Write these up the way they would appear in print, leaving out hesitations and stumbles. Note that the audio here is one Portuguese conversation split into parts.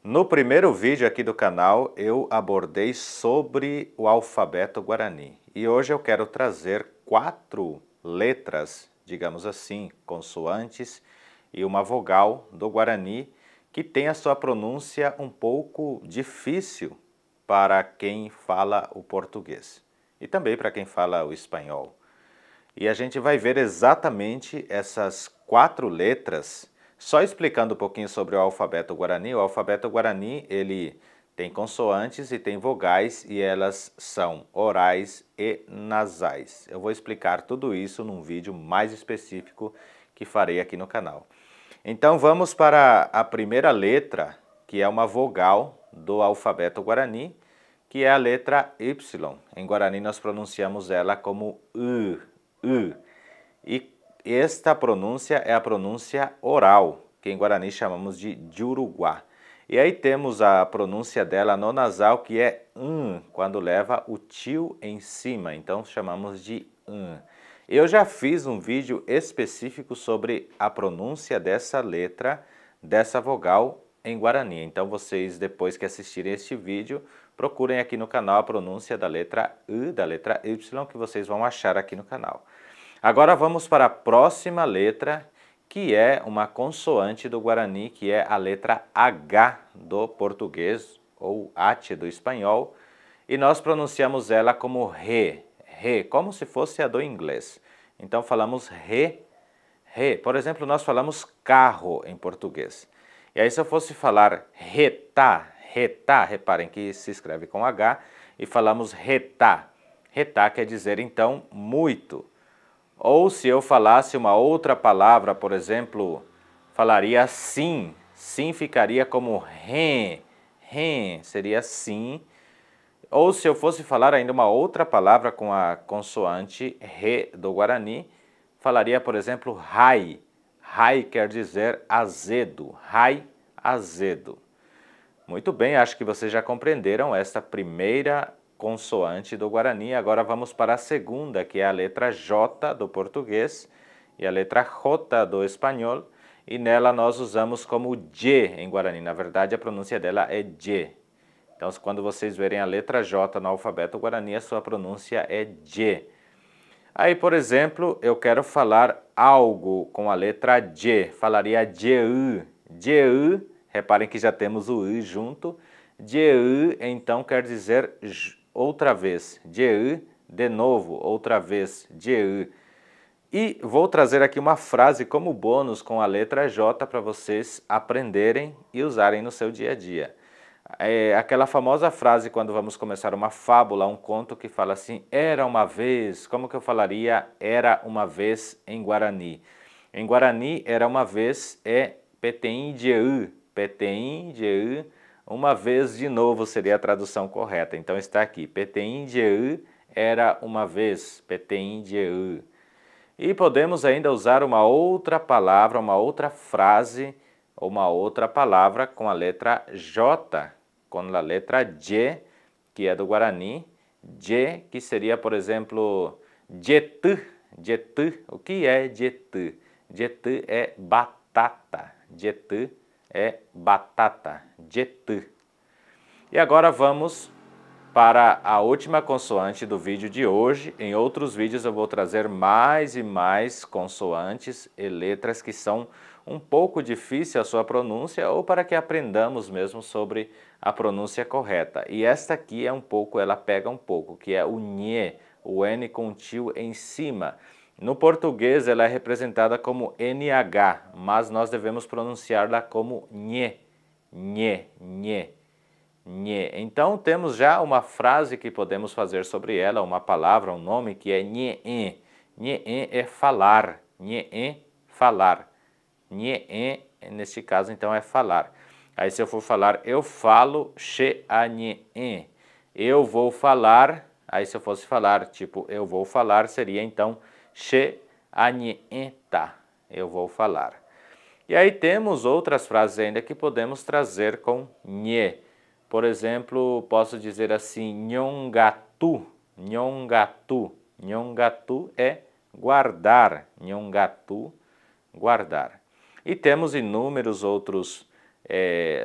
No primeiro vídeo aqui do canal, eu abordei sobre o alfabeto guarani. E hoje eu quero trazer 4 letras, digamos assim, consoantes e uma vogal do guarani, que tem a sua pronúncia um pouco difícil para quem fala o português. E também para quem fala o espanhol. E a gente vai ver exatamente essas 4 letras. Só explicando um pouquinho sobre o alfabeto guarani, o alfabeto guarani ele tem consoantes e tem vogais e elas são orais e nasais. Eu vou explicar tudo isso num vídeo mais específico que farei aqui no canal. Então vamos para a primeira letra, que é uma vogal do alfabeto guarani, que é a letra Y. Em guarani nós pronunciamos ela como U. E esta pronúncia é a pronúncia oral, que em guarani chamamos de Juruguá. E aí temos a pronúncia dela no nasal, que é quando leva o tio em cima, então chamamos de Eu já fiz um vídeo específico sobre a pronúncia dessa letra, dessa vogal em guarani. Então vocês, depois que assistirem este vídeo, procurem aqui no canal a pronúncia da letra U, da letra Y, que vocês vão achar aqui no canal. Agora vamos para a próxima letra, que é uma consoante do guarani, que é a letra H do português, ou AT do espanhol, e nós pronunciamos ela como re, como se fosse a do inglês. Então falamos re. Por exemplo, nós falamos carro em português. E aí se eu fosse falar retá, reparem que se escreve com H, e falamos retá. Retá quer dizer então muito. Ou se eu falasse uma outra palavra, por exemplo, falaria sim. Sim ficaria como rem, seria sim. Ou se eu fosse falar ainda uma outra palavra com a consoante re do guarani, falaria, por exemplo, rai. Rai quer dizer azedo. Rai, azedo. Muito bem, acho que vocês já compreenderam esta primeira consoante do guarani. Agora vamos para a segunda, que é a letra J do português e a letra J do espanhol. E nela nós usamos como J em guarani. Na verdade, a pronúncia dela é J. Então, quando vocês verem a letra J no alfabeto guarani, a sua pronúncia é J. Aí, por exemplo, eu quero falar algo com a letra J. Falaria J-U. J-U, reparem que já temos o U junto. J-U, então, quer dizer outra vez. J-U, de novo, outra vez. J-U. E vou trazer aqui uma frase como bônus com a letra J para vocês aprenderem e usarem no seu dia a dia. É aquela famosa frase quando vamos começar uma fábula, um conto que fala assim, era uma vez, como que eu falaria era uma vez em guarani? Em guarani, era uma vez é petein de uma vez de novo seria a tradução correta. Então está aqui, petein de era uma vez, petein de E podemos ainda usar uma outra palavra, uma outra frase, ou uma outra palavra com a letra J, com a letra J, que é do guarani, J, que seria, por exemplo, jetu. O que é jetu? Jetu é batata. Jetu é batata. Jetu. E agora vamos para a última consoante do vídeo de hoje. Em outros vídeos eu vou trazer mais e mais consoantes e letras que são um pouco difícil a sua pronúncia ou para que aprendamos mesmo sobre a pronúncia correta. E esta aqui é um pouco, ela pega um pouco, que é o nhê, o N com o tio em cima. No português ela é representada como NH, mas nós devemos pronunciá-la como nhê, nhê, nhê. Nhê. Então temos já uma frase que podemos fazer sobre ela, uma palavra, um nome que é nhê. Nhê é falar, nhê, falar. Nhê, neste caso, então, é falar. Aí, se eu for falar, eu falo, che a nhê. Eu vou falar, aí se eu fosse falar, tipo, eu vou falar, seria, então, che a nhê tá. Eu vou falar. E aí temos outras frases ainda que podemos trazer com nhê. Por exemplo, posso dizer assim, nhongatu. Nhongatu. Nhongatu é guardar. Nhongatu, guardar. E temos inúmeros outros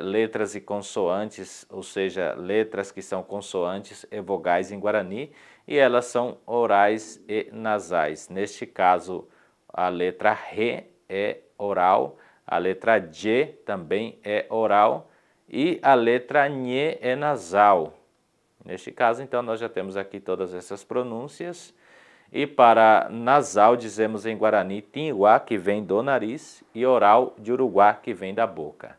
letras e consoantes, ou seja, letras que são consoantes e vogais em Guarani, e elas são orais e nasais. Neste caso, a letra R é oral, a letra J também é oral e a letra Nhe é nasal. Neste caso, então, nós já temos aqui todas essas pronúncias. E para nasal, dizemos em Guarani Tinguá, que vem do nariz, e oral de Uruguá, que vem da boca.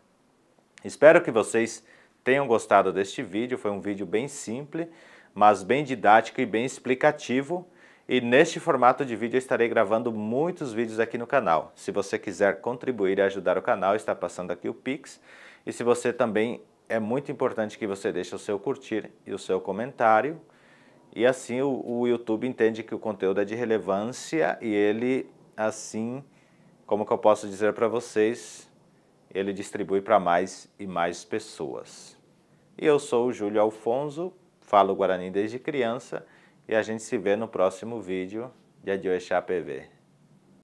Espero que vocês tenham gostado deste vídeo. Foi um vídeo bem simples, mas bem didático e bem explicativo. E neste formato de vídeo eu estarei gravando muitos vídeos aqui no canal. Se você quiser contribuir e ajudar o canal, está passando aqui o Pix. E se você também, é muito importante que você deixe o seu curtir e o seu comentário. E assim o YouTube entende que o conteúdo é de relevância e ele, assim, como que eu posso dizer para vocês, ele distribui para mais e mais pessoas. E eu sou o Júlio Alfonso, falo Guarani desde criança e a gente se vê no próximo vídeo de Adioexá PV.